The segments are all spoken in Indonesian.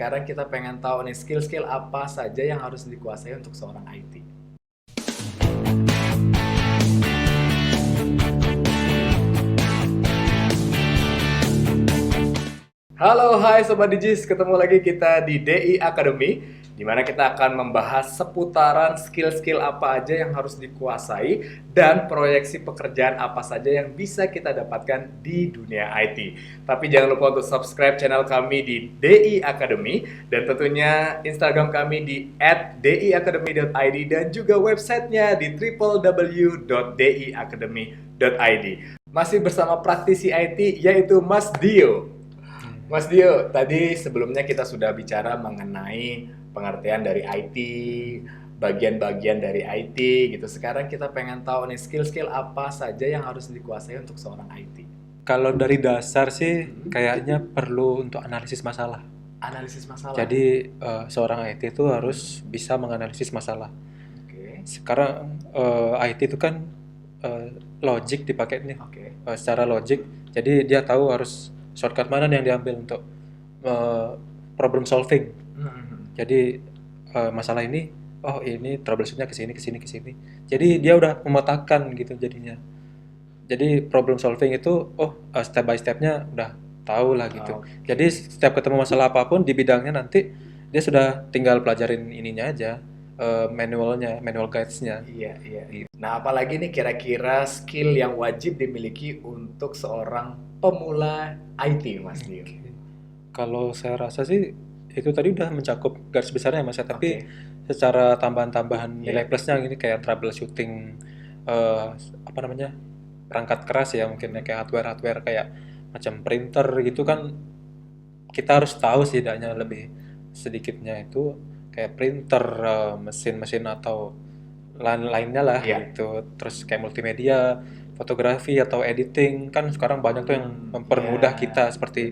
sekarang kita pengen tahu nih skill-skill apa saja yang harus dikuasai untuk seorang IT. Halo, hai Sobat Digis, ketemu lagi kita di DI Academy, di mana kita akan membahas seputaran skill-skill apa aja yang harus dikuasai dan proyeksi pekerjaan apa saja yang bisa kita dapatkan di dunia IT. Tapi jangan lupa untuk subscribe channel kami di DI Academy dan tentunya Instagram kami di @diacademy.id dan juga websitenya di www.diacademy.id. Masih bersama praktisi IT yaitu Mas Dio. Mas Dio, tadi sebelumnya kita sudah bicara mengenai pengertian dari IT, bagian-bagian dari IT gitu. Sekarang kita pengen tahu nih skill-skill apa saja yang harus dikuasai untuk seorang IT. Kalau dari dasar sih kayaknya perlu untuk analisis masalah. Analisis masalah. Jadi seorang IT itu harus bisa menganalisis masalah. Oke. Sekarang IT itu kan logic dipakai nih. Oke. Secara logic, jadi dia tahu harus shortcut mana yang diambil untuk problem solving. Jadi masalah ini, oh ini troubleshootnya ke sini, ke sini, ke sini. Jadi dia udah memetakan gitu jadinya. Jadi problem solving itu, step by stepnya udah tahu lah gitu. Jadi setiap ketemu masalah apapun di bidangnya nanti dia sudah tinggal pelajarin ininya aja, manualnya, manual guides-nya. Iya. Nah, apalagi nih kira-kira skill yang wajib dimiliki untuk seorang pemula IT, Mas Dio? Kalau saya rasa sih itu tadi udah mencakup garis besarnya Mas ya, tapi secara tambahan-tambahan nilai plusnya ini kayak troubleshooting perangkat keras ya, mungkin kayak hardware kayak macam printer gitu kan, kita harus tahu setidaknya lebih sedikitnya itu kayak printer, mesin-mesin atau lainnya lah gitu. Terus kayak multimedia, fotografi atau editing kan sekarang banyak tuh yang mempermudah kita seperti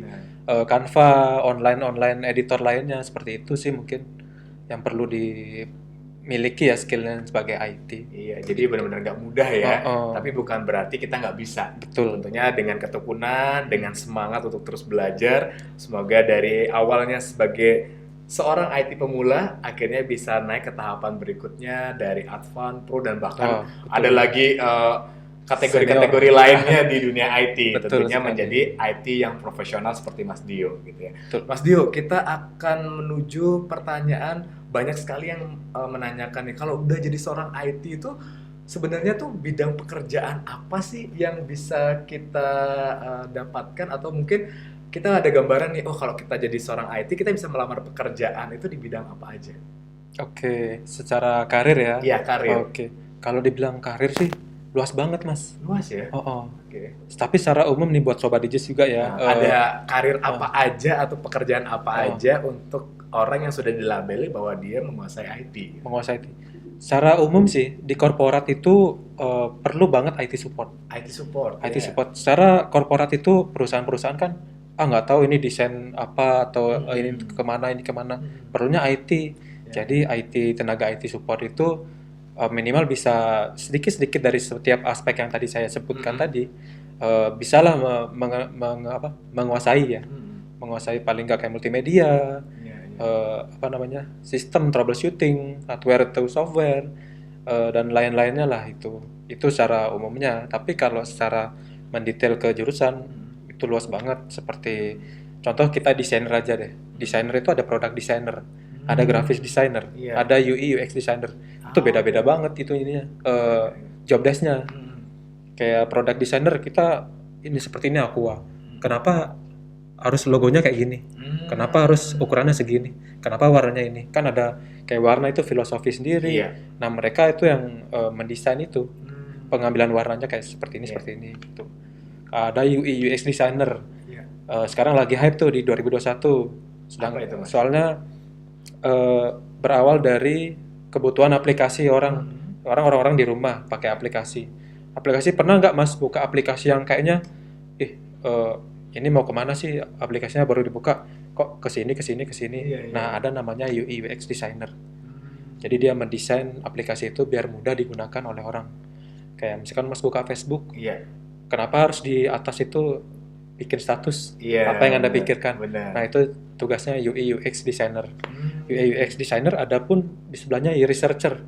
Canva, online editor lainnya, seperti itu sih mungkin yang perlu dimiliki ya skillnya sebagai IT. Iya, jadi benar-benar nggak mudah ya, tapi bukan berarti kita nggak bisa. Betul. Tentunya dengan ketekunan, dengan semangat untuk terus belajar, semoga dari awalnya sebagai seorang IT pemula akhirnya bisa naik ke tahapan berikutnya dari advance, pro, dan bahkan ada lagi kategori-kategori lainnya di dunia IT. Betul, tentunya sekali. menjadi IT yang profesional seperti Mas Dio gitu ya. Betul. Mas Dio, kita akan menuju pertanyaan banyak sekali yang menanyakan nih, kalau udah jadi seorang IT itu sebenarnya tuh bidang pekerjaan apa sih yang bisa kita dapatkan, atau mungkin kita ada gambaran nih, kalau kita jadi seorang IT kita bisa melamar pekerjaan itu di bidang apa aja? Oke, secara karir ya? Iya, karir. Oke, kalau dibilang karir sih luas banget Mas. Luas ya? Oke. Tapi secara umum nih buat Sobat Digis juga ya. Ada karir apa aja atau pekerjaan apa aja untuk orang yang sudah dilabeli bahwa dia menguasai IT? Menguasai IT. Secara umum sih di korporat itu perlu banget IT support. IT support. IT support. Secara korporat itu perusahaan-perusahaan kan nggak tahu ini desain apa atau ini kemana. Perlunya IT. Jadi IT, tenaga IT support itu minimal bisa sedikit-sedikit dari setiap aspek yang tadi saya sebutkan tadi, bisalah menguasai ya. Menguasai paling nggak kayak multimedia, sistem troubleshooting, hardware atau software, dan lain-lainnya lah itu secara umumnya. Tapi kalau secara mendetail ke jurusan itu luas banget. Seperti contoh kita desainer aja deh. Desainer itu ada product designer, ada graphics designer, ada UI UX designer. Itu beda-beda banget itu ininya, job desk-nya. Kayak product designer kita ini seperti ini Aqua. Kenapa harus logonya kayak gini? Kenapa harus ukurannya segini? Kenapa warnanya ini? Kan ada kayak warna itu filosofi sendiri. Nah, mereka itu yang mendesain itu. Pengambilan warnanya kayak seperti ini, seperti ini gitu. Ada UI UX designer. Sekarang lagi hype tuh di 2021. Apa itu, Mas? Soalnya berawal dari kebutuhan aplikasi orang-orang di rumah pakai aplikasi. Pernah nggak Mas buka aplikasi yang kayaknya ini mau kemana sih, aplikasinya baru dibuka kok kesini. Nah, ada namanya UI UX designer. Jadi dia mendesain aplikasi itu biar mudah digunakan oleh orang. Kayak misalkan Mas buka Facebook, kenapa harus di atas itu bikin status? Apa yang Anda pikirkan? Benar. Nah, itu tugasnya UI UX designer. UI UX designer ada pun di sebelahnya researcher.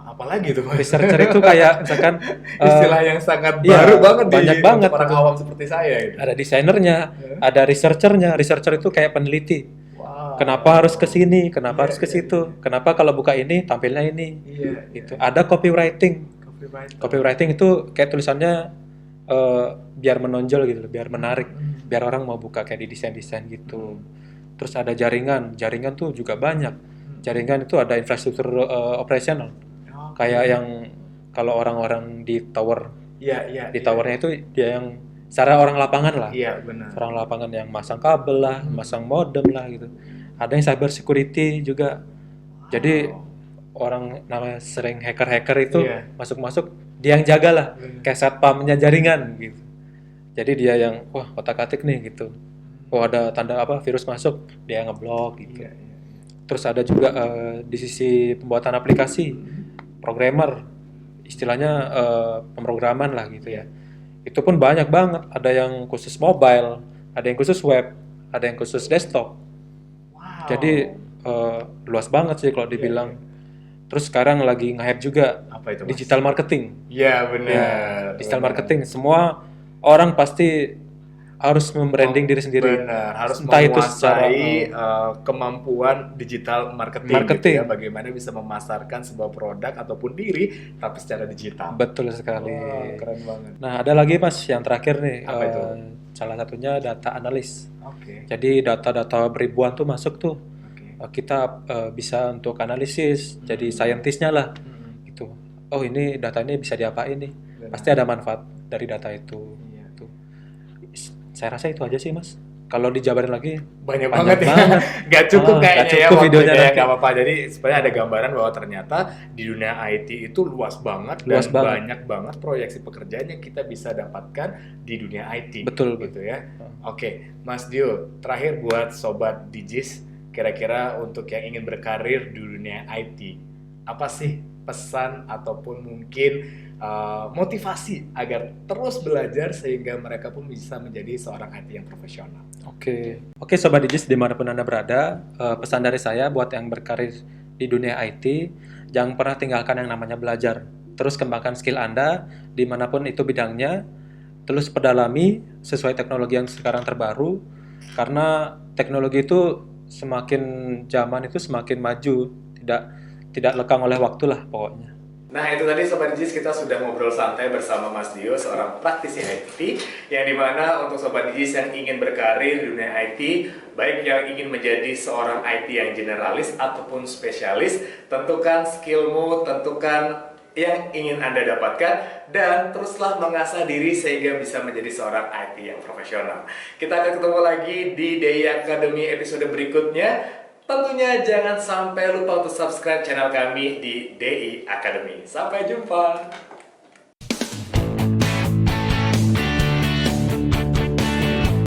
Apalagi tuh Mas? Researcher itu kayak misalkan istilah yang sangat iya, baru banget banyak banget untuk orang gitu. awam seperti saya gitu. Ada desainernya, ada researchernya. Researcher itu kayak peneliti. Wow. Kenapa harus ke sini? Kenapa Iya, harus ke iya, situ? Kenapa kalau buka ini tampilnya ini? Iya, Gitu. Ada copywriting. Copywriting itu kayak tulisannya biar menonjol gitu, biar menarik, biar orang mau buka kayak di desain-desain gitu. Terus ada jaringan. Jaringan tuh juga banyak. Jaringan itu ada infrastruktur operasional. Kayak yang kalau orang-orang di tower, Iya. di towernya itu dia yang secara orang lapangan lah. Iya, benar. Orang lapangan yang masang kabel lah, masang modem lah gitu. Ada yang cyber security juga. Jadi orang namanya sering hacker-hacker itu Iya. masuk-masuk, dia yang jaga lah, Benar. kayak satpamnya jaringan gitu. Jadi dia yang wah otak-atik nih gitu. Oh ada tanda apa virus masuk, dia ngeblok gitu. Iya. Terus ada juga di sisi pembuatan aplikasi, programmer, istilahnya pemrograman lah gitu ya. Itu pun banyak banget. Ada yang khusus mobile, ada yang khusus web, ada yang khusus desktop. Wow. Jadi luas banget sih kalau dibilang. Terus sekarang lagi nge-hype juga Apa itu, Mas? digital marketing. Iya, benar. Ya, digital marketing. Semua orang pasti harus membranding diri sendiri. Benar, harus Entah itu menguasai kemampuan digital marketing. Marketing. Gitu ya. Bagaimana bisa memasarkan sebuah produk ataupun diri tapi secara digital. Betul sekali. Wah, keren banget. Nah, ada lagi Mas yang terakhir nih. Apa itu? Salah satunya data analis. Oke. Jadi data-data ribuan tuh masuk tuh. Oke. Kita bisa untuk analisis, jadi scientistnya lah. Gitu. Oh ini data ini bisa diapain nih? Benar. Pasti ada manfaat dari data itu. Iya. Tuh. Saya rasa itu aja sih Mas. Kalau dijabarin lagi Banyak banget ya. banget. Gak cukup Ah, kayaknya nggak cukup ya waktunya videonya ya, nanti. nggak apa-apa. Jadi sebenarnya ada gambaran bahwa ternyata di dunia IT itu luas banget dan Luas banget. banyak banget proyeksi pekerjaan yang kita bisa dapatkan di dunia IT. Betul, gitu ya. Oke, Mas Dio, terakhir buat sobat Digis, kira-kira untuk yang ingin berkarir di dunia IT, apa sih pesan ataupun mungkin motivasi agar terus belajar sehingga mereka pun bisa menjadi seorang IT yang profesional? Oke Sobat Digis dimanapun Anda berada, pesan dari saya buat yang berkarir di dunia IT, jangan pernah tinggalkan yang namanya belajar. Terus kembangkan skill Anda dimanapun itu bidangnya, terus pedalami sesuai teknologi yang sekarang terbaru, karena teknologi itu semakin zaman itu semakin maju, tidak lekang oleh waktu lah pokoknya. Nah itu tadi Sobat Digis, kita sudah ngobrol santai bersama Mas Dio, seorang praktisi IT, yang dimana untuk Sobat Digis yang ingin berkarir di dunia IT, baik yang ingin menjadi seorang IT yang generalis ataupun spesialis, tentukan skillmu, tentukan yang ingin Anda dapatkan, dan teruslah mengasah diri sehingga bisa menjadi seorang IT yang profesional. Kita akan ketemu lagi di DI Academy episode berikutnya. Tentunya jangan sampai lupa untuk subscribe channel kami di DI Academy. Sampai jumpa.